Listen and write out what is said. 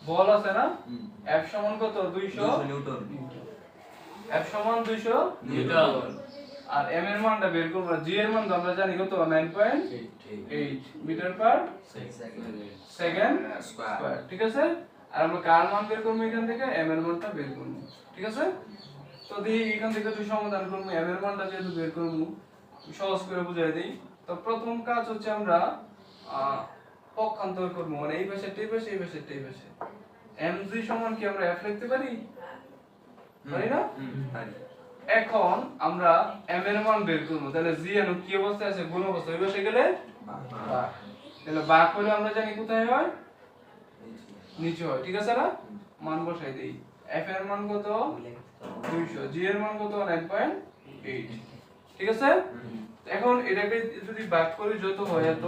বল আছে না F সমান কত 200 নিউটন F সমান 200 নিউটন আর m এর মানটা বের করব g এর মান তো আমরা জানি কত 9.8 মিটার পার সেকেন্ড স্কয়ার ঠিক আছে আর আমরা কার মান বের করব এখান থেকে m এর মানটা বের করব ঠিক আছে তো দেখি এখান থেকে তুই সমাধান করব m এর মানটা যেহেতু বের করব সহজ করে বুঝাই দেই তো প্রথম কাজ হচ্ছে আমরা পক্ষান্তর করব মানে এই পাশে এই পাশে এই পাশে এই পাশে mg সমান কি আমরা f লিখতে পারি পারি না এখন আমরা m এর মান বের করব তাহলে g এর কি অবস্থায় আছে গুণ অবস্থায় ওই পাশে গেলে ভাগ তাহলে ভাগ হলে আমরা জানি কোথায় হয় নিচে হয় ঠিক আছে না মান বসাই দেই f এর মান কত 200 g এর মান কত 9.8 ঠিক আছে এখন এটাকে যদি ভাগ করি যত হয় এত